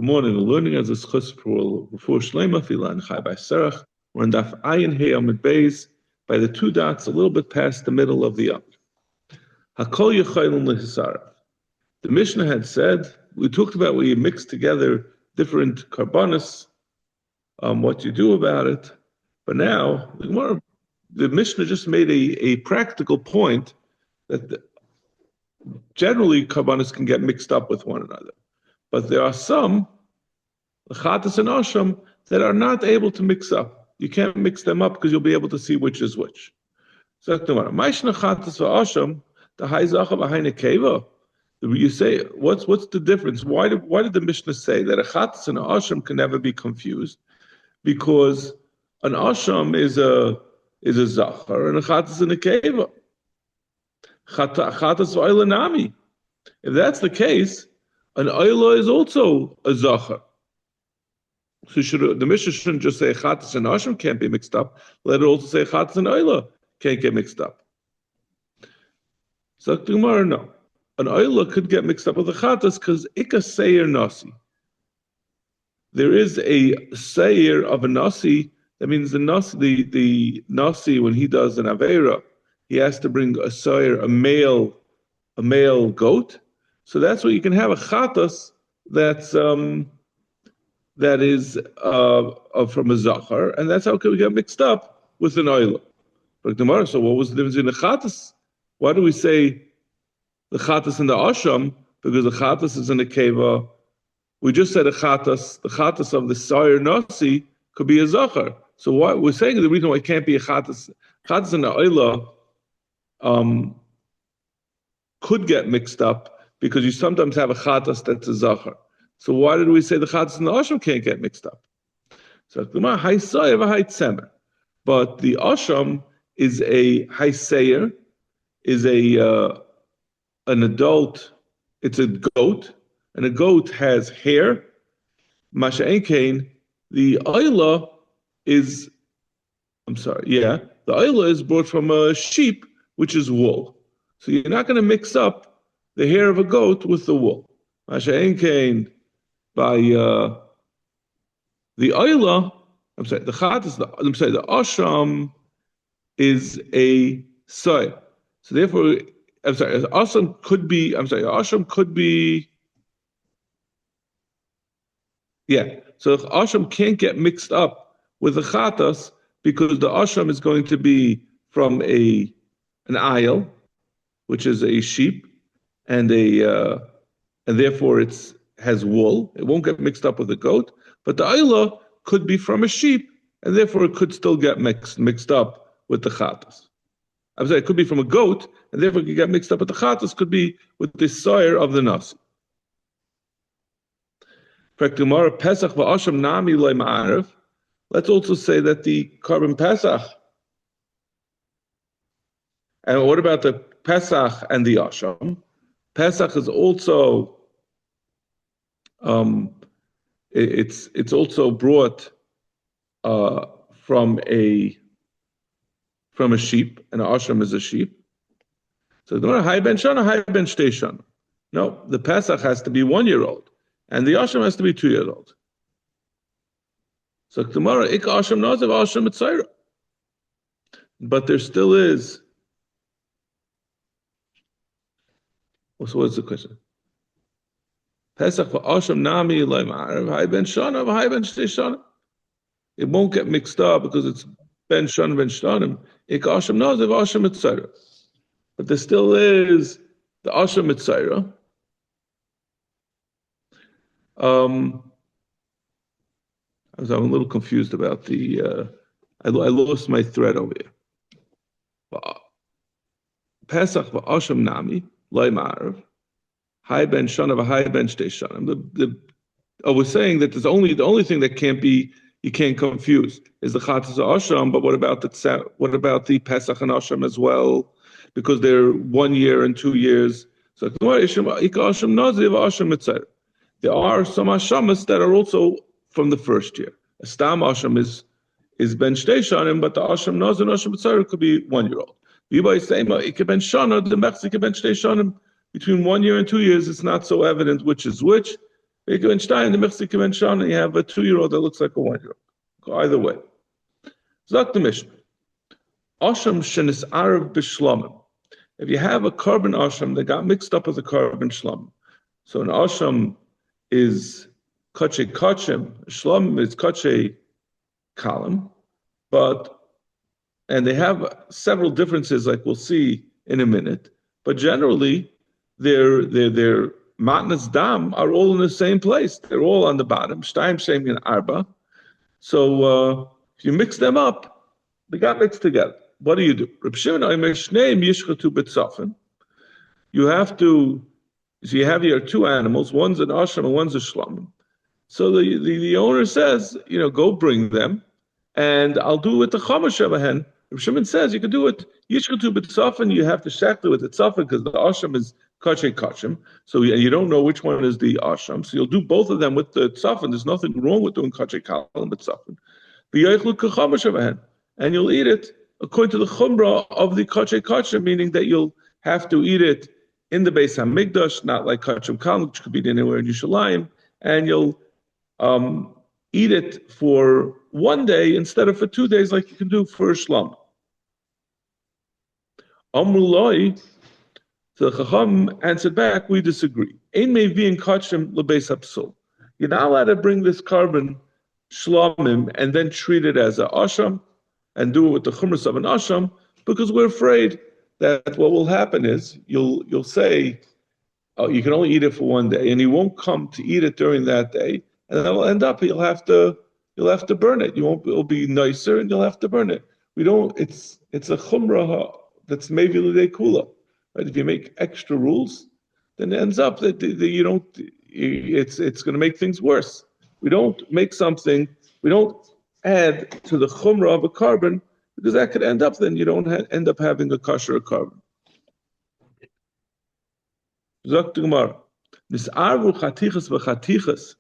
Good morning. We're learning as a schus before Shlema Filan Chai by Serach. We're in Daf Ayin Hey Amid Beis by the two dots, a little bit past the middle of the Amid. Hakol Yechaylun Lehisarav. The Mishnah had said, we talked about where you mix together different karbanos, what you do about it. But now, the Mishnah just made a practical point that generally karbanos can get mixed up with one another. But there are some, chatas and asham, that are not able to mix up. You can't mix them up because you'll be able to see which is which. So, Maishna chatas v'asham, the hayzacha v'hayne keva. You say, what's the difference? Why did the Mishnah say that a chatas and an asham can never be confused? Because an asham is a zachar and a chatas and a keva. Chatas v'ayla nami. If that's the case, an oila is also a zachar. So the Mishnah shouldn't just say chatas and asham can't be mixed up. Let it also say chatas and oila can't get mixed up. So the Gemara, no. An oila could get mixed up with a chatas because ikka seir nasi. There is a seir of a nasi. That means the nasi when he does an aveira, he has to bring a seir, a male goat. So that's what you can have a chatas that is from a zachar, and that's how it can get mixed up with an oila. But Gemara, so what was the difference in the chatas? Why do we say the chatas and the asham? Because the chatas is in the keva. We just said the chatas of the sayer nasi could be a zachar. So why we're saying the reason why it can't be a chatas and the oila could get mixed up. Because you sometimes have a chatas that's a zachar. So why did we say the chatas and the asham can't get mixed up? So but the asham is a hayseir, is an adult. It's a goat, and a goat has hair. Masha'en kain, the oila is. The oila is brought from a sheep, which is wool. So you're not going to mix up the hair of a goat with the wool. Masha'en kain by the oila. The chatas. The asham is a soy. So therefore, asham could be. Asham could be. Yeah. So asham can't get mixed up with the chatas because the asham is going to be from an ayil, which is a sheep. And therefore it has wool. It won't get mixed up with a goat. But the ayla could be from a sheep, and therefore it could still get mixed up with the chatas. It could be from a goat, and therefore it could get mixed up with the chatas. Could be with the sire of the nasi. Pesach va'asham nami loy ma'arev. Let's also say that the carbon pesach. And what about the pesach and the asham? Pesach is also it's also brought from a sheep, and asham is a sheep. So the hay ben shana, hay ben shtei shana. No, the Pesach has to be 1 year old, and the asham has to be 2 years old. So tomorrow ik asham nazav asham mitzayra. But there still is. So what's the question? Pesach v'asham nami loy ma'arev hay ben shana v'hay ben shtei shana. It won't get mixed up because it's ben shana ben shtanim. Ik asham nazav asham mitzayra. But there still is the asham mitzayra. I'm a little confused about the. I lost my thread over here. Pesach v'asham nami. Loy ma'arev, hay ben shana v'hay ben shtei shanim. We're saying that the only thing that can't be, you can't confuse, is the chatas asham. But what about the pesach and asham as well? Because they're 1 year and 2 years. So there are some ashamas that are also from the first year. A stam asham is ben shtei shanim, but the asham nazir and asham mitzayra could be 1 year old. Between 1 year and 2 years, it's not so evident which is which. You have a 2-year-old that looks like a 1-year-old. Go either way. Zok the Mishnah. Asham shenis Arab b'shlamim. If you have a carbon asham that got mixed up with a carbon shlam, so an asham is kache kachem, shlam is kache kalam, and they have several differences, like we'll see in a minute. But generally, their matnas dam are all in the same place. They're all on the bottom. Shtaim shem and arba. So if you mix them up, they got mixed together. What do you do? You have to. So you have here two animals. One's an asham and one's a shlamim. So the owner says, go bring them, and I'll do it with the chamash shavahen. Reb Shimon says you can do it. Yishchatu b'tzafin. You have to shecht it with the tzafin because the asham is kache kachem. So you don't know which one is the asham. So you'll do both of them with the tzafin. There's nothing wrong with doing kache kalam with tzafin. And you'll eat it according to the chumrah of the kache kachem, meaning that you'll have to eat it in the Beis Hamikdash, not like kachem kalam, which could be anywhere in Yerushalayim, and you'll eat it for 1 day instead of for 2 days, like you can do for a shlam. Amrullah, so the Chacham answered back, we disagree. Ein mevi'in kachem lebeis hapsul. You're not allowed to bring this carbon shlamim and then treat it as an asham and do it with the chumras of an asham, because we're afraid that what will happen is you'll say, you can only eat it for 1 day, and you won't come to eat it during that day, and that'll end up you'll have to burn it. It'll be nicer, and you'll have to burn it. It's a chumrah that's maybe l'dei kula, right? If you make extra rules, then it ends up that you don't. It's going to make things worse. We don't add to the chumrah of a carbon, because that could end up, then you don't end up having a kosher carbon. Zok the Gemara. Nis'arvu chatichas v'chatichas.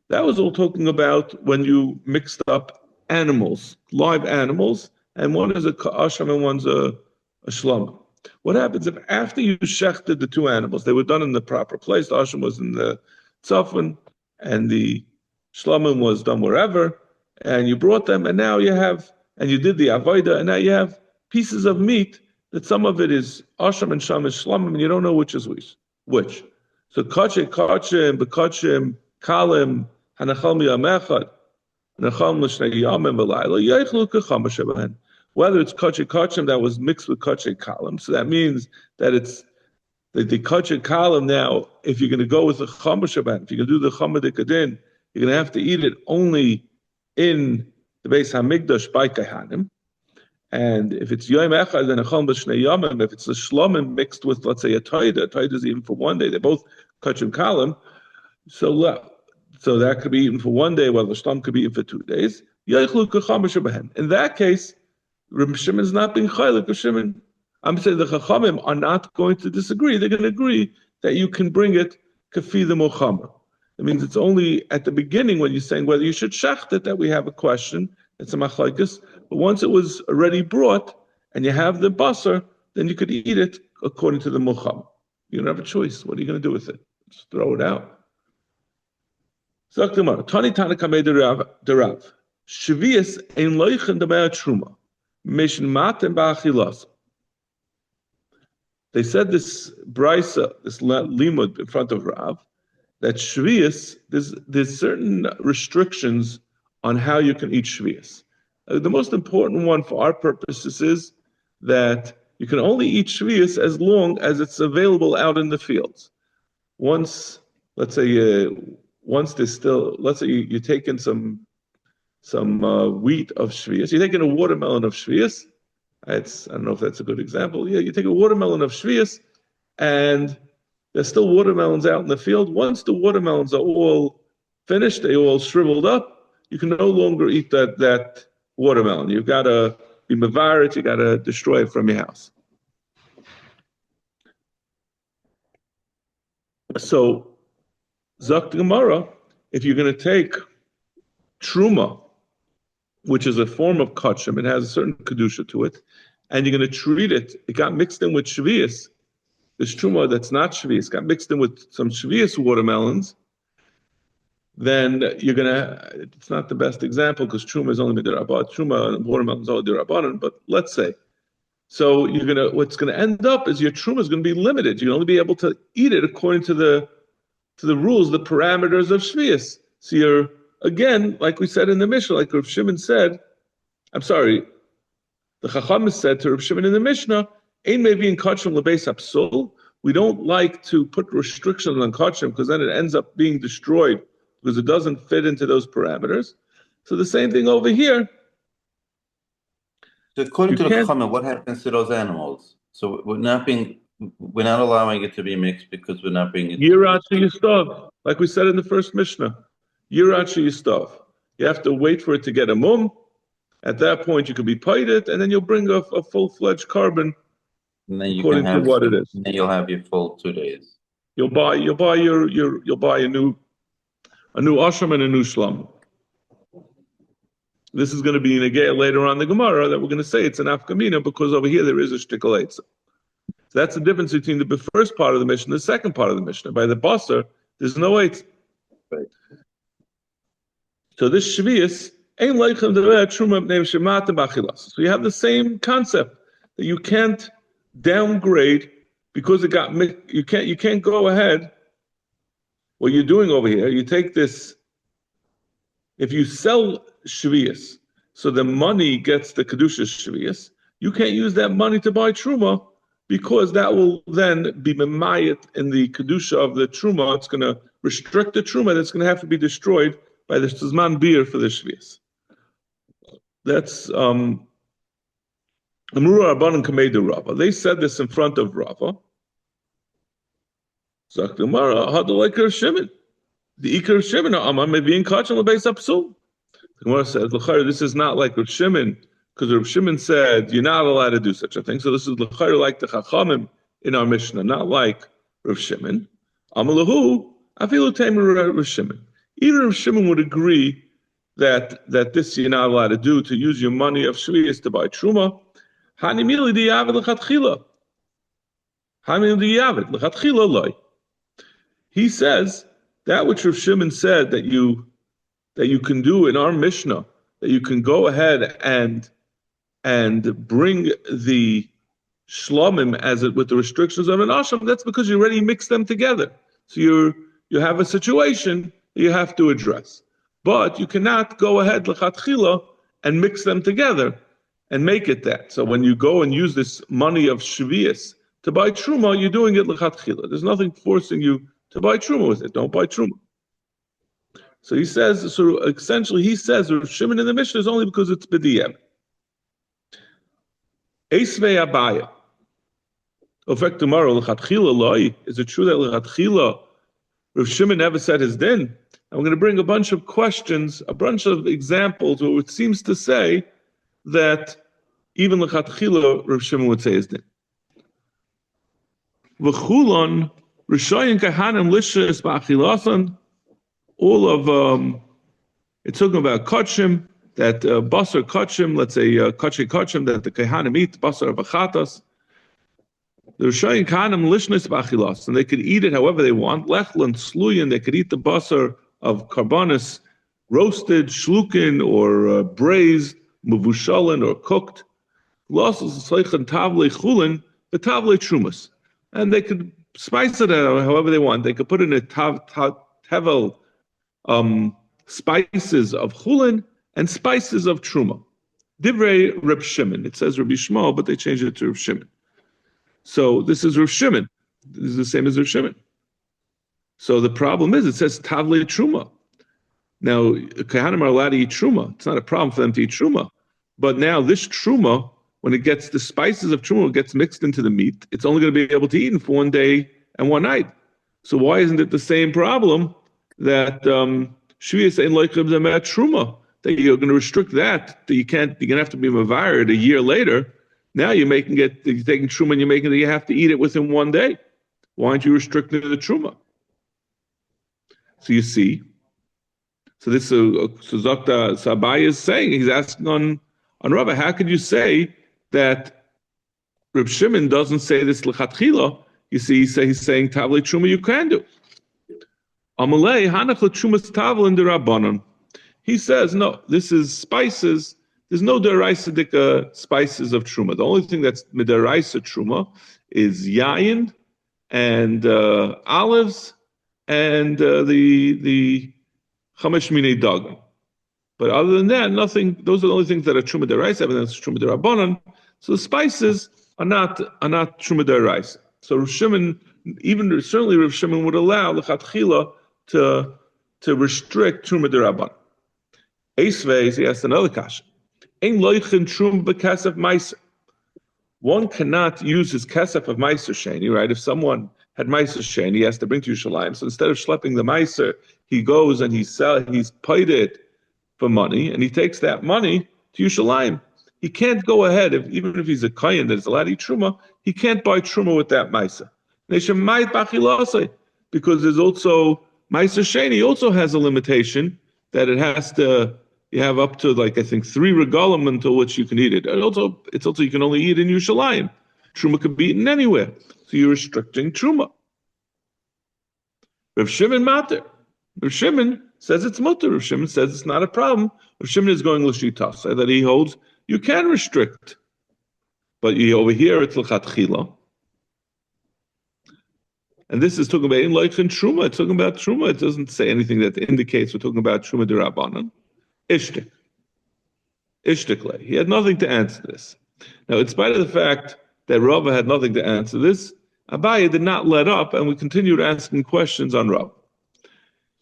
That was all talking about when you mixed up animals, live animals, and one is a asham and one's a shlam. What happens if after you shechted the two animals, they were done in the proper place, the asham was in the tzafin, and the shlamim was done wherever, and you brought them, and now you did the avodah, and now you have pieces of meat that some of it is asham and sham is shlamim, and you don't know which is which. So kachem, bekachem, kalim, hanachal miyamechad, hanachal l'shnei yamim v'layla, yeichlu kachama shebahen. Whether it's kachem that was mixed with kachem kalim, so that means that it's the kachem kalim now, if you're going to go with the chama shebahen, if you're going to do the chama dekadin, you're going to have to eat it only in the Beis Hamikdash by Kahanim. And if it's Yom Echad, then a Chol B'Shnei Yomim. If it's a Shlomim mixed with, let's say, a Toida is even for 1 day. They're both Kachim Kalim. So that could be eaten for 1 day, while the Shlom could be eaten for 2 days. In that case, Reb Shimon is not being Chaylik of Shimon. I'm saying the Chachamim are not going to disagree. They're going to agree that you can bring it Kafi the Mochama. It means it's only at the beginning when you're saying whether you should shecht it that we have a question. It's a machlokes. But once it was already brought and you have the basar, then you could eat it according to the mocham. You don't have a choice. What are you going to do with it? Just throw it out. Tani Tanakamei derav. Shvius ein loichen demei truma. Mishin matem ba'achilas. They said this brisa, this limud in front of Rav, that shvius, there's certain restrictions on how you can eat shvius. The most important one for our purposes is that you can only eat shvius as long as it's available out in the fields. Once there's still, let's say you're taking some wheat of shvius, you're taking a watermelon of shvius. I don't know if that's a good example. Yeah, you take a watermelon of shvius, and there's still watermelons out in the field. Once the watermelons are all finished, they all shriveled up, you can no longer eat that watermelon. You've got to be mevaret, you got to destroy it from your house. So, Zok the Gemara, if you're going to take truma, which is a form of kachem, it has a certain kedusha to it, and you're going to treat it got mixed in with shvius. This truma that's not shvius got mixed in with some shvius watermelons. then you're gonna. It's not the best example because truma is only midrabanan. Truma and watermelon is only midrabanan. But let's say, so what's gonna end up is your truma is gonna be limited. You can only be able to eat it according to the rules, the parameters of shvius. So you're again, like we said in the Mishnah, like Rav Shimon said. I'm sorry, the Chacham said to Rav Shimon in the Mishnah, "Ein mevi in kachim lebeis hapsul." We don't like to put restrictions on kachim because then it ends up being destroyed because it doesn't fit into those parameters. So the same thing over here. So according to the Chacham, what happens to those animals? So we're not allowing it to be mixed because we're not bringing it. Yirat sheyistav, like we said in the first Mishnah. Yirat sheyistav. You have to wait for it to get a mum. At that point, you can be paided, and then you'll bring a full-fledged carbon according to what it is. And then you'll have your full 2 days. You'll buy a new ashram and a new shlam. This is going to be in a gay later on in the Gemara that we're going to say it's an afkamina because over here there is a shtickle eitza. So that's the difference between the first part of the Mishnah and the second part of the Mishnah. By the basar, there's no eitza. Right. So this shvius. So you have the same concept that you can't downgrade because it got mixed. You can't go ahead. What you're doing over here, you take this. If you sell shvius, so the money gets the kedusha shvius, you can't use that money to buy truma because that will then be memayit in the kedusha of the truma. It's going to restrict the truma that's going to have to be destroyed by the zman beer for the shvius. That's Amrura Rabbanan Kamei Rava. They said this in front of Rava. Zak Gemara, how do like Rav Shimon? The Ikar of Shimon, Amar maybe in Kachan LeBeis Apsul. The Gemara says, L'chayr, this is not like Rav Shimon, because Rav Shimon said you're not allowed to do such a thing. So this is L'chayr like the Chachamim in our Mishnah, not like Rav Shimon. Amalahu, Afilu Tamer Rav Shimon. Even Rav Shimon would agree that this you're not allowed to do, to use your money of shvius to buy truma. He says that which Rav Shimon said that you can do in our Mishnah, that you can go ahead and bring the shlamim with the restrictions of an ashram. That's because you already mixed them together. So you have a situation that you have to address. But you cannot go ahead lechatchila and mix them together and make it that. So when you go and use this money of shvius to buy truma, you're doing it lechatchila. There's nothing forcing you to buy truma with it. Don't buy truma. So he says. So essentially, he says Rav Shimon in the Mishnah is only because it's b'diyem. Eisvei abaya. Ofek tomorrow lechatchila loy. Is it true that lechatchila Rav Shimon never said his din? I'm going to bring a bunch of questions, a bunch of examples where it seems to say that even lechatchila Rav Shimon would say his din. V'chulon Rishayin kahanim lishas ba'achilasan. All of it's talking about kachim, that basar kachim, let's say kachim that the kahanim eat basar b'chatas. The Rishayin kahanim lishnas ba'achilas, and they could eat it however they want. Lechlan sluyin, they could eat the basar of karbanis, roasted, shlukin, or braised, muvushalin, or cooked. And they could spice it however they want. They could put in a tevel spices of chulin and spices of truma. Divrei Reb Shimon. It says Rabbi Shmuel, but they changed it to Reb Shimon. So this is Reb Shimon. This is the same as Reb Shimon. So the problem is, it says tavle truma. Now, kahanim are allowed to eat truma. It's not a problem for them to eat truma. But now this truma, when it gets the spices of truma, gets mixed into the meat, it's only going to be able to eat it for 1 day and 1 night. So why isn't it the same problem that shviyas ain't like truma? That you're going to restrict that you can't. You're going to have to be mavared a year later. Now you're taking truma and you're making that you have to eat it within 1 day. Why aren't you restricting the truma? So you see, so this Zakta Sabai is saying, he's asking on Rabbi, how could you say that Reb Shimon doesn't say this l'chatchila? You see, he's saying Tavle Truma you can do. Amalei hanach l'trumas tavlin derabanan. He says, no, this is spices. There's no deraisa spices of truma. The only thing that's deraisa truma is yayin and olives and the chamesh minei dagan. But other than that, nothing. Those are the only things that are truma deraisa, and that's truma derabanan. So the spices are not truma deraisa. So Rav Shimon, even certainly Rav Shimon would allow lechatchila to restrict truma derabanan. Eisveis, he asked another question. Ein loichin trum b'kesef meiser. One cannot use his kesef of meiser sheni, right? If someone had meiser sheni, he has to bring to Yerushalayim. So instead of schlepping the meiser, he goes and he's paid it for money, and he takes that money to Yerushalayim. He can't go ahead, even if he's a kohen that is allowed to eat truma, he can't buy truma with that meiser. Because there's also meiser sheni also has a limitation that it has to. You have up to I think 3 regalim until which you can eat it. And it's also you can only eat in Yerushalayim. Truma can be eaten anywhere, so you're restricting truma. Rav Shimon matter. Rav Shimon says it's mutter. Rav Shimon says it's not a problem. Rav Shimon is going l'shitasa that he holds you can restrict, but over here it's l'chatchila. And this is talking about in loichin truma. It's talking about truma. It doesn't say anything that indicates we're talking about truma derabanan. Ishtik. Ishtiklei. He had nothing to answer this. Now, in spite of the fact that Rava had nothing to answer this, Abaye did not let up, and we continued asking questions on Rava.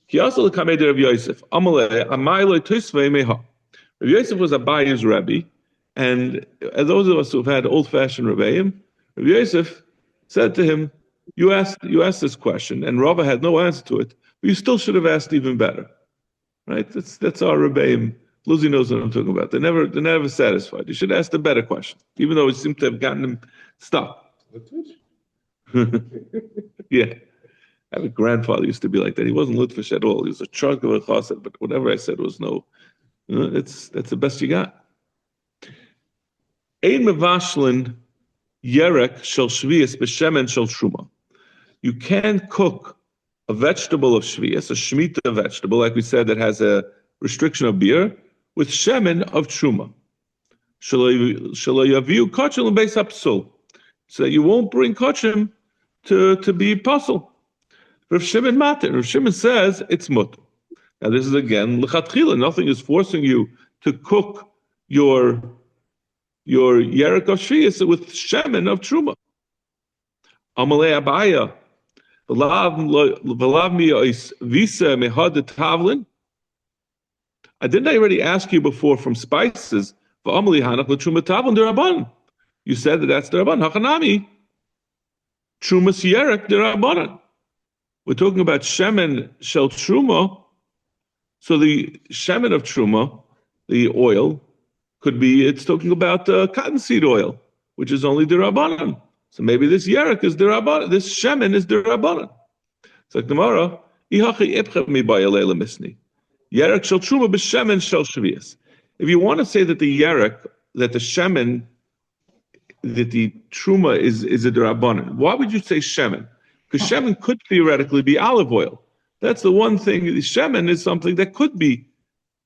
He also came to Rav Yosef. Amalei amayloi tisvei meha. Rav Yosef was Abaye's Rebbe, and as those of us who have had old-fashioned Rebbeim, Rav Yosef said to him, "You asked this question, and Rava had no answer to it, but you still should have asked even better." Right? That's our Rebbeim. Lucy knows what I'm talking about. They're never satisfied. You should ask the better question, even though it seemed to have gotten them stuck. Yeah. I have a grandfather used to be like that. He wasn't Litvish at all. He was a chunk of a chassid, but whatever I said was no. That's the best you got. Ein mevashlin yerek shel shvius b'shemen shel truma. You can cook a vegetable of shvius, a shemitah vegetable, like we said, that has a restriction of beer, with shemen of truma. Shelo yaviu kachim l'beis hapsul, so that you won't bring kachim to be puzzle. Rav Shimon matter. Rav Shimon says it's mutter. Now this is again l'chatchila. Nothing is forcing you to cook your yerek of shvius with shemen of truma. Amalei Abaya. I didn't already ask you before from spices. You said that that's the Rabban. Hachanami, Trumas Yerek the Rabbanan. We're talking about shemen shel truma. So the shemen of truma, the oil, it's talking about cottonseed oil, which is only the Rabbanan. So maybe this yerek is the Rabbanan, this shemen is the Rabbanan. It's like Gemara, Ihachi ipchem mi ba'yalei lemisni. Yerek shel truma b'shemen shel shvius. If you want to say that the yerek, that the shemen, that the truma is a Rabbanan, why would you say shemen? Because shemen could theoretically be olive oil. That's the one thing. The shemen is something that could be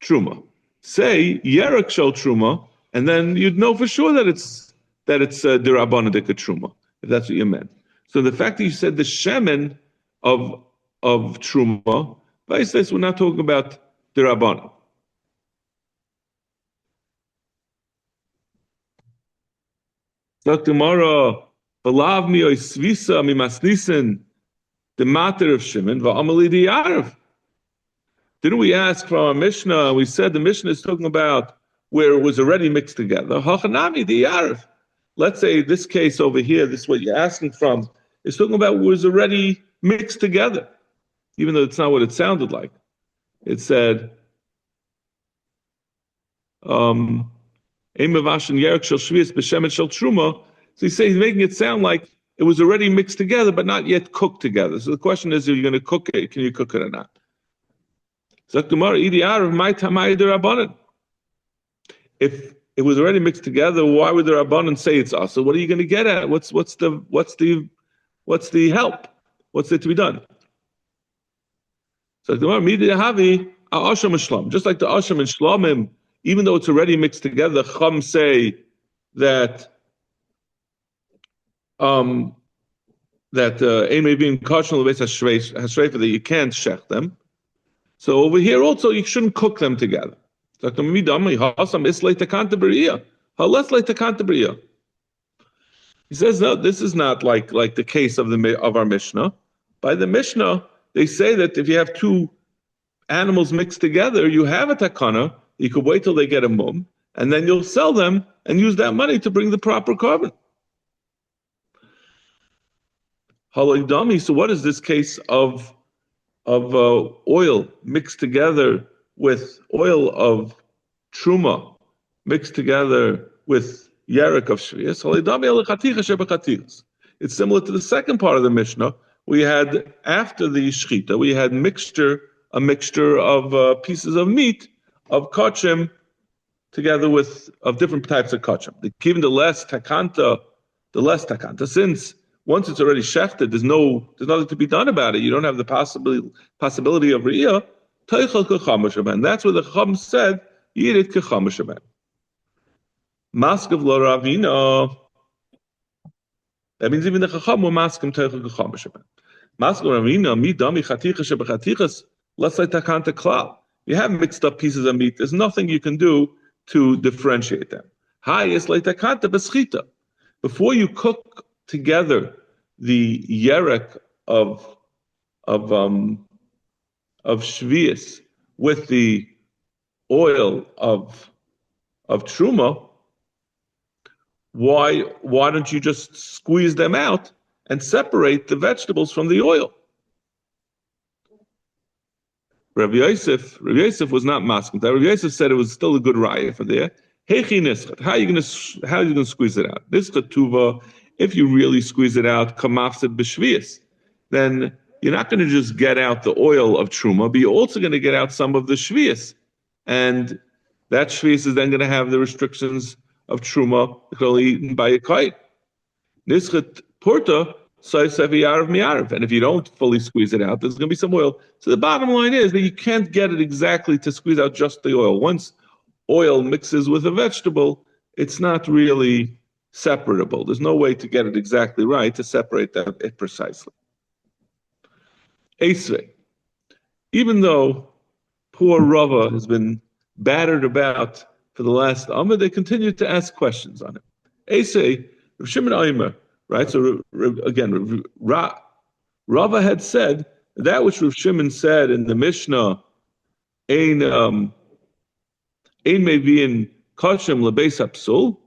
truma. Say yerek shel truma, and then you'd know for sure that it's derabbanan de truma, if that's what you meant. So the fact that you said the shemen of truma, vice versa, we're not talking about derabbanan. Tomorrow, belav mi oisvisa mi masnisen, the matter of Shimon va'amali di Arav. Didn't we ask from our Mishnah? We said the Mishnah is talking about where it was already mixed together. Hachanami di Arav. Let's say this case over here, this is what you're asking from, is talking about what was already mixed together, even though it's not what it sounded like. It said, so he's saying, he's making it sound like it was already mixed together, but not yet cooked together. So the question is, are you going to cook it? Can you cook it or not? If it was already mixed together, why would the Rabbanan say it's us? So what are you going to get at? What's the help? What's there to be done? So the Gemara Midi Havi Asham and Shlom. Just like the Asham and Shlomim, even though it's already mixed together, Chum say that Eimevim Kashon Leves Hashreifa that you can't shech them. So over here also you shouldn't cook them together. So the Midami Hasam Islay Takanta Beriya. Let's lay Takanta Beriya. He says no, this is not like the case of our Mishnah. By the Mishnah, they say that if you have two animals mixed together, you have a takana. You could wait till they get a mum, and then you'll sell them and use that money to bring the proper carbon. Haloidami. So what is this case of oil mixed together with oil of truma mixed together with yerek of shvius? It's similar to the second part of the Mishnah. We had after the shchita, we had a mixture of pieces of meat of kachim together with of different types of kachim. Even the less takanta, since once it's already shechted, there's nothing to be done about it. You don't have the possibility of riyah. And that's where the Chacham said, eat it kechamash. Maskav lo ravina. That means even the Chacham will maskim teichel kechamash. Maskav ravina mi dami chaticha shebechatichas. Let's say takanta klal. You have mixed up pieces of meat. There's nothing you can do to differentiate them. Hi is like takanta beschita. Before you cook together the yerek of shvius with the oil of truma, why don't you just squeeze them out and separate the vegetables from the oil? Rabbi Yosef was not masking that. Rabbi Yosef said it was still a good raya for there. Hechi nischat. How are you going to squeeze it out? Nischat tuva. If you really squeeze it out, kamafsid b'shvius, then you're not going to just get out the oil of truma, but you're also going to get out some of the shvius, and that shvius is then going to have the restrictions of truma eaten by a kite. Nischat porta mi'arav, and if you don't fully squeeze it out, there's going to be some oil. So the bottom line is that you can't get it exactly to squeeze out just the oil. Once oil mixes with a vegetable, it's not really separable. There's no way to get it exactly right to separate it precisely. Esrei, even though poor Rava has been battered about for the last Amma, they continue to ask questions on it. Esrei, Rav Shimon Aimer, right? So again, Rava had said that which Rav Shimon said in the Mishnah, Ein Mevi'in Koshem Lebeis Hapsul.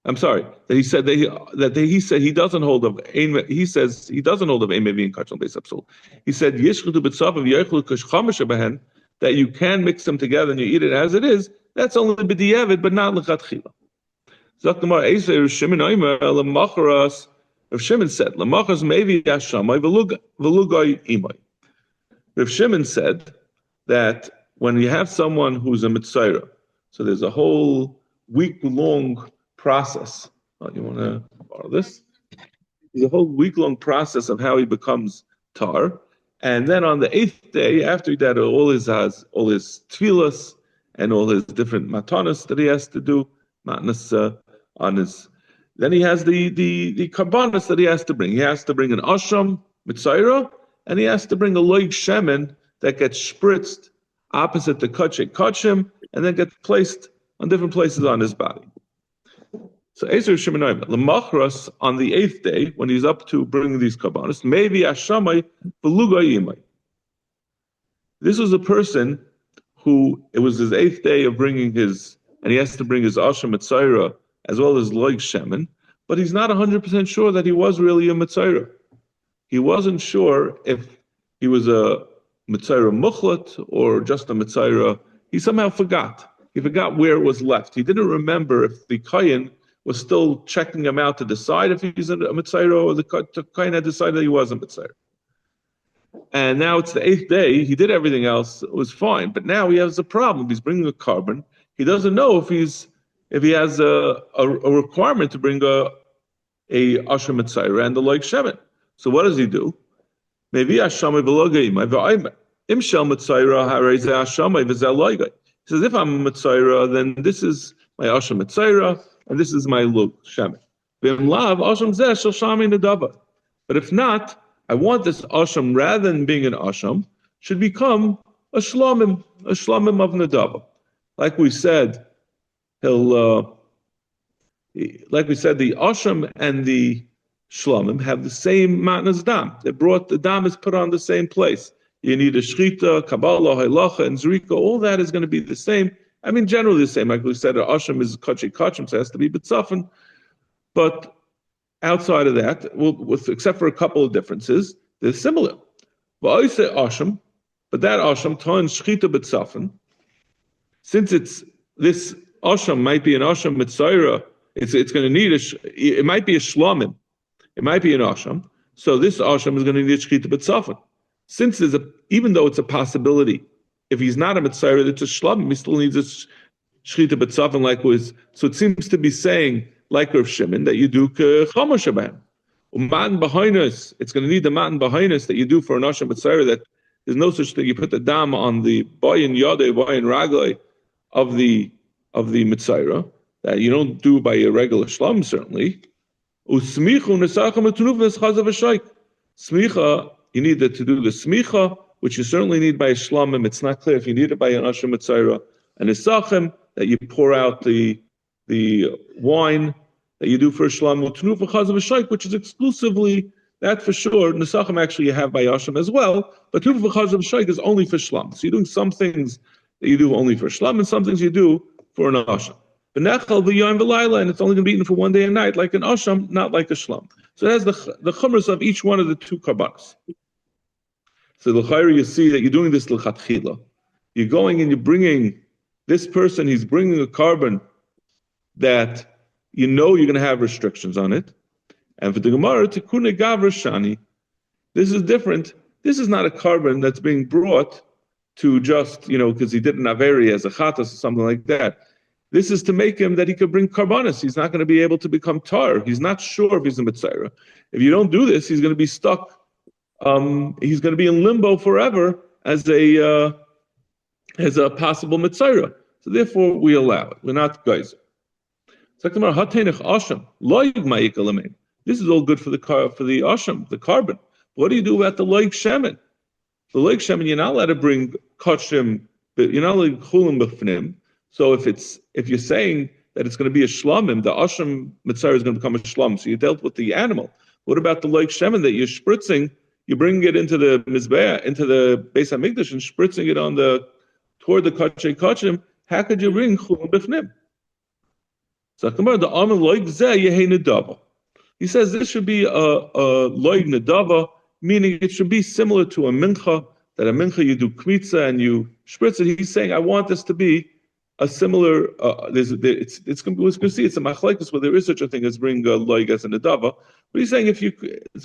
I'm sorry, that he said he said he doesn't hold of he says he doesn't hold of Emevi and Kachal Beis Hapsul. He said Yishchutu b'tzav of Yechlu Kashchamash Behen, that you can mix them together and you eat it as it is. That's only b'diavad, but not l'chatchila. Zaktamar Eisei Rav Shimon Aimer l'macharas. Rav Shimon said l'macharas mevi yashamay v'lugay imay. Rav Shimon said that when you have someone who's a mitzayra, so there's a whole week-long process. Oh, you want to borrow this? There's a whole week-long process of how he becomes tar, and then on the 8th day, after he did all his tefillas and all his different matanas that he has to do, on his, then he has the karbanos that he has to bring. He has to bring an asham mitzayra, and he has to bring a loig shemen that gets spritzed opposite the kachim, and then gets placed on different places on his body. So Ezer Shimon Lemachras on the 8th day, when he's up to bringing these karbanos, maybe Ashamai Belugayimai. This was a person who it was his 8th day of bringing his, and he has to bring his Asham Mitzayra as well as Loig Shemen, but he's not 100% sure that he was really a Mitzayra. He wasn't sure if he was a Mitzayra Muchlat or just a Mitzayra. He somehow forgot. He forgot where it was left. He didn't remember if the Kayin was still checking him out to decide if he's a Mitzayra or the Kayin had decided that he was a Mitzayra. And now it's the 8th day. He did everything else. It was fine. But now he has a problem. He's bringing a carbon. He doesn't know if he has a requirement to bring a Asher Mitzayra and the like Shemen. So what does he do? Maybe Hashamay v'logaimai v'aimai. Im shel Mitzayra harei zeh Hashamay v'zeh logai. He says, if I'm a Mitzayra, then this is my Asham Mitzayra, and this is my Lug Shemin. V'im lav Asham zeh shel Shami Nedava. But if not, I want this Asham, rather than being an Asham, should become a Shlomim of Nedava. Like we said, the Asham and the Shlomim have the same matnas dam. The dam is put on the same place. You need a shchita, kabbalah, halacha, and zrika. All that is going to be the same. I mean, generally the same. Like we said, an asham is kachei kachim, so it has to be b'tzafin. But outside of that, except for a couple of differences, they're similar. But I say asham, but that asham ton shchita b'tzafin. Since this asham might be an asham mitzayra, it's going to need it might be a shlomim. It might be an asham. So this asham is going to need shchita b'tzafin. Since even though it's a possibility, if he's not a mitzayra, it's a shlomim, he still needs a shchita b'tzafin like was. So it seems to be saying, like Rav Shimon, that you do k'chomer shabam. Matan b'hainus, it's going to need the matan b'hainus that you do for an asham mitzayra. That there's no such thing. You put the dam on the bayin yadei, bayin raglai of the mitzayra that you don't do by a regular shlom certainly. Smicha, you need to do the smicha, which you certainly need by a shlamim. It's not clear if you need it by an asham mitzayra. And nisachim, that you pour out the wine that you do for a shlam, which is exclusively, that for sure, nisachim actually you have by asham as well, but tunufa v'chazav shaykh is only for shlam. So you're doing some things that you do only for shlam, and some things you do for an asham. And it's only going to be eaten for one day and night, like an asham, not like a shlam. So it has the chumras of each one of the two karbanos. So l'chayra, you see that you're doing this l'chatchila. You're going and you're bringing this person. He's bringing a carbon that you know you're going to have restrictions on it. And for the Gemara, tikune gavra shani, this is different. This is not a carbon that's being brought to just because he did an averi as a chatas or something like that. This is to make him that he could bring karbanis. He's not going to be able to become tar. He's not sure if he's a mitzayra. If you don't do this, he's going to be stuck. He's going to be in limbo forever as a possible mitzayra. So therefore, we allow it. We're not geyser. This is all good for the asham, the carbon. What do you do about the loig shemen? The loig shemen, you're not allowed to bring kachim, but you're not allowed to chulim b'fnim. So if you're saying that it's going to be a shlamim, the asham mitzayra is going to become a shlam. So you dealt with the animal. What about the loig shemen that you're spritzing? You bring it into the mizbeah, into the Beis Hamikdash, and spritzing it toward the kachim. How could you bring chulim b'fnim? So the amen loig zeh yehei nedava. He says this should be a loig nedava, meaning it should be similar to a mincha. That a mincha you do kmitza and you spritz it. He's saying I want this to be a similar. It's going to see it's a machlekes where there is such a thing as bring a loig as a nedava. But he's saying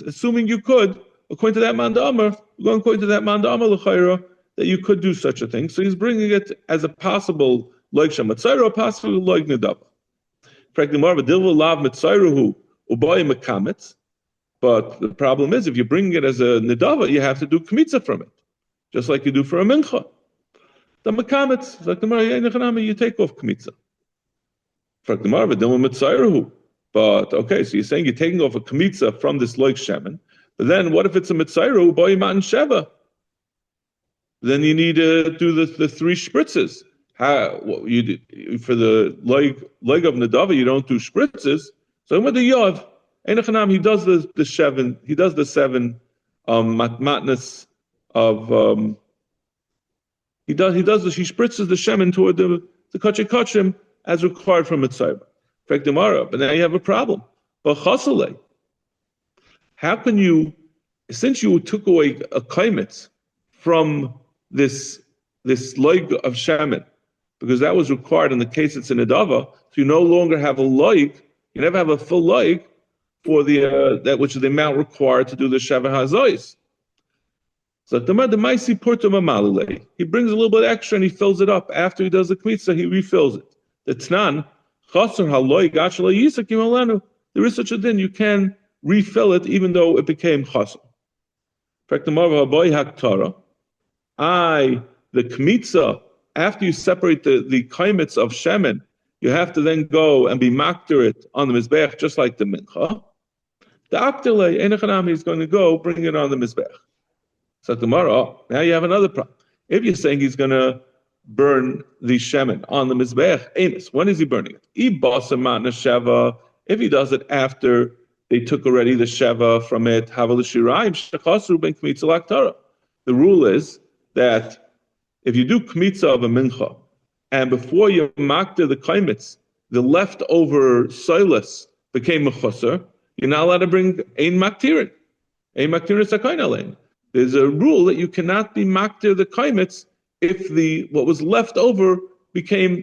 assuming you could, according to that man da'amar, according to that man da'amar l'chayra, that you could do such a thing. So he's bringing it as a possible loig shamatzayra, a possible loig nedava. But the problem is, if you're bringing it as a nedava, you have to do kmitza from it, just like you do for a mincha. The makamitz, like the Mara, you take off kmitza. But okay, so you're saying you're taking off a kmitza from this loig shemen, but then what if it's a mitzayru boy matan sheva? Then you need to do the three spritzes. You do, for the leg of Nadava, you don't do spritzes. So with the Yod, he does the seven. He does the seven matnas of. He spritzes the shemen toward the kachim as required from Mitzayra. But now you have a problem. But chasale, how can you, since you took away a kaimitz from this leg of shemen? Because that was required in the case it's an Nedava, so you no longer have a loig, you never have a full loig for that which is the amount required to do the Sheva HaZois. So the Maisi Purtum Amalile, he brings a little bit extra and he fills it up. After he does the Kmitza, he refills it. The Tnan, Chasar HaLoig Achla Yisak Yimalanu, there is such a thing, you can refill it even though it became Chasar. The kmitza, after you separate the kaimitz of shemen, you have to then go and be makter it on the mizbeach, just like the mincha. The Aktele, Enochanami is going to go bring it on the Mizbech. So tomorrow, now you have another problem. If you're saying he's going to burn the shemen on the Mizbech, Amos, when is he burning it? If he does it after they took already the Sheva from it, the rule is that if you do Kmitza of a Mincha, and before you makter the Kaimitz, the leftover soilus became a chusser, you're not allowed to bring ein maktirin. Ein maktirin sakayin alein. There's a rule that you cannot be maktir the kaimitz if what was left over became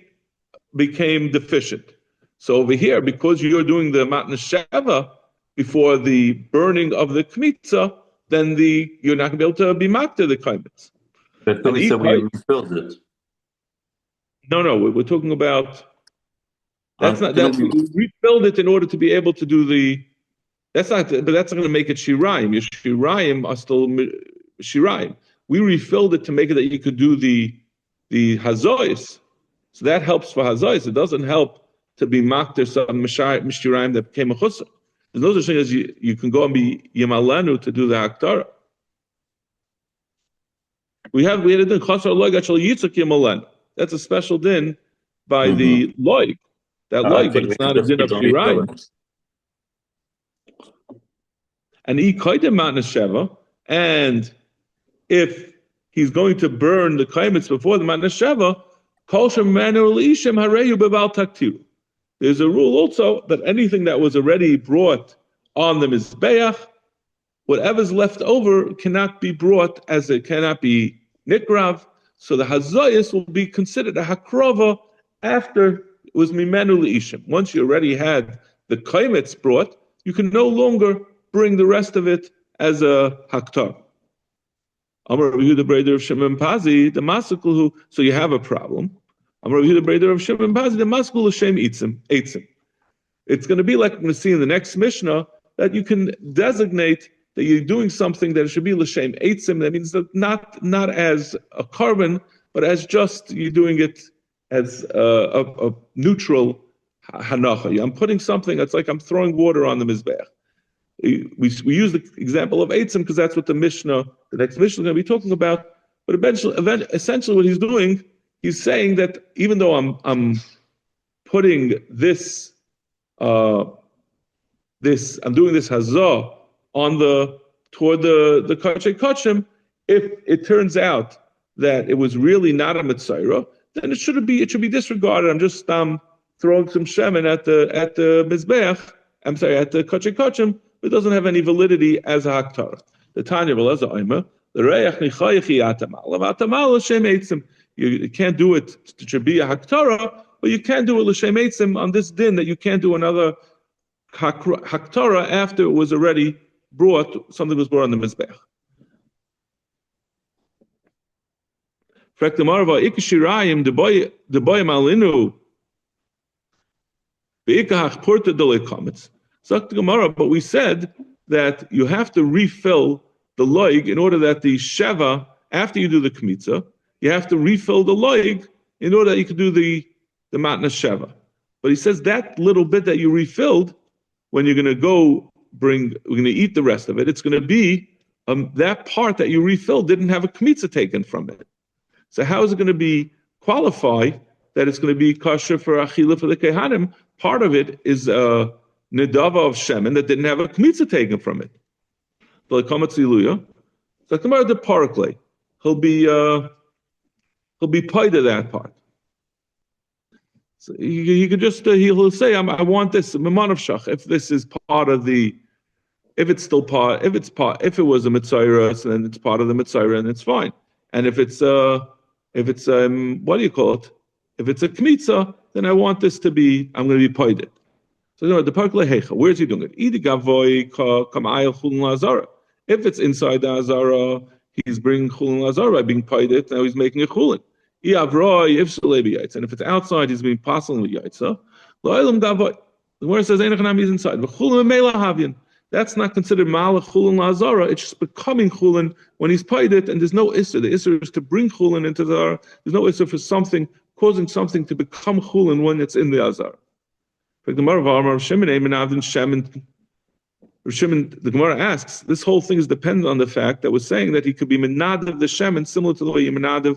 deficient. So over here, because you're doing the matnas sheva before the burning of the kmitza, then you're not going to be able to be maktir the kaimitz. But we said we refilled it. No, we're talking about. That's not that we refilled it in order to be able to do the. But that's not going to make it shirayim. Your shirayim are still shirayim. We refilled it to make it that you could do the hazois. So that helps for hazois. It doesn't help to be makter some mishirayim that became a chusar. There's no such thing as you can go and be yamalenu to do the haktara. We had a din chasar loig actually yitzuk yamalenu. That's a special din by the loig. That loig, but it's not a din of shirayim. And if he's going to burn the kaimitz before the matnas sheva, there's a rule also that anything that was already brought on the mizbeach, whatever's left over cannot be brought it cannot be nikrav. So the hazoyis will be considered a hakrova after it was mimenu leishim. Once you already had the kaimitz brought, you can no longer bring the rest of it as a haktar. Amar Rabbi Yehuda Breder of Shimon Pazi, the masikul so you have a problem. Amar Rabbi Yehuda Breder of Shimon Pazi, the masikul l'shem eitzim. It's going to be like we're going to see in the next Mishnah that you can designate that you're doing something that it should be l'shem eitzim. That means that not as a carbon, but as just you're doing it as a neutral hanacha. I'm putting something that's like I'm throwing water on the mizbeach. We use the example of eitzim because that's what the next Mishnah is going to be talking about. But essentially what he's doing, he's saying that even though I'm putting this, I'm doing this hazah toward the kachay kachim, if it turns out that it was really not a mitzayra, then it should be disregarded. I'm just throwing some shemen at the mizbeach. I'm sorry, at the kachay kachim. It doesn't have any validity as a haktar. The Tanya Belaza Oima, the Reach Nichayachi Atamal. Atamal L'Shem Eitzim. You can't do it to be a haktara, but you can do it L'Shem Eitzim on this din that you can't do another haktara after it was already something was brought on the mizbech. Frektamarva Ikashirayim Deboy Malinu Beikahach Porta Dole Comets. But we said that you have to refill the loig in order that the sheva, after you do the kmitza, you have to refill the loig in order that you can do the matnas sheva. But he says that little bit that you refilled, when you're going to we're going to eat the rest of it, it's going to be that part that you refilled didn't have a kmitza taken from it. So how is it going to be qualified that it's going to be kosher for achila for the kehanim? Part of it is Nidava of Shemen that didn't have a kmitza taken from it. Like Kamatziluya, so tomorrow the parkley, he'll be paid to that part. So he could just he'll say, I want this Maman of Shach. If this is part of if it was a mitzayra, then it's part of the mitzayra, and it's fine. And if it's what do you call it? If it's a kmitza, then I want this to be. I'm going to be paid it. So the parkley hecha. Where's he doing it? If it's inside the azara, he's bringing chulin lazara by being paid it. Now he's making a chulin. And if it's outside, he's being passing with yaitza. The word says he's inside. that's not considered malach chulin la'azara. It's just becoming chulin when he's paid it, and there's no issur. The issur is to bring chulin into the azara. There's no issur for something, causing something to become chulin when it's in the azara. The Gemara asks, this whole thing is dependent on the fact that we're saying that he could be menadav the shemen, similar to the way you menadav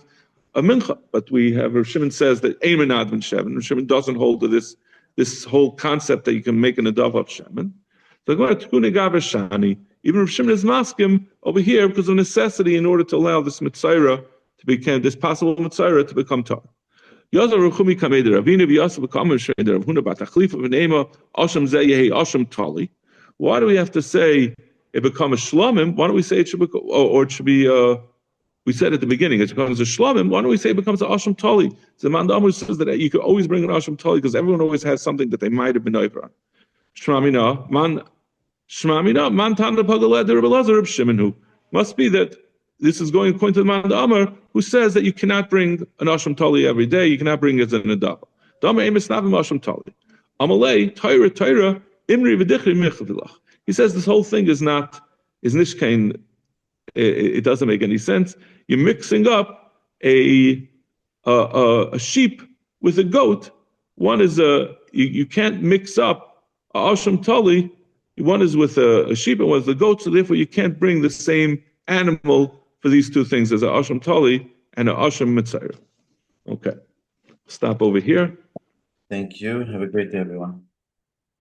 a mincha. But we have Rav Shimon says that ein menadav shemen. Rav Shimon doesn't hold to this whole concept that you can make an adav of shemen. So Gemara tukune gaver shani. Even Rav Shimon is maskim over here because of necessity in order to allow this mitzayra to become this possible mitzayra to become tar. Yazar Ruchumi Kameder Ravina Vyasa Bakamer Sheder of Huna Batachlifa Venema Asham Zeyehe Asham Tali. Why do we have to say it becomes a shlomim? Why don't we say it should be, or it should be? We said at the beginning it becomes a shlomim. Why don't we say it becomes an asham tali? The Mandam says that you could always bring an asham tali because everyone always has something that they might have been over on. Shmamina man tanda pagaled Reb Elazar Reb Shimon. Must be that this is going according to the Mandam who says that you cannot bring an asham tali every day. You cannot bring it as an adava. Dama emes navim asham tali. Amalei Tyra. He says this whole thing is nishkain. It doesn't make any sense. You're mixing up a sheep with a goat. One is you can't mix up a asham tali. One is with a sheep and one is a goat. So therefore you can't bring the same animal for these two things as an asham tali and an asham mitzayra. Okay, stop over here. Thank you. Have a great day, everyone.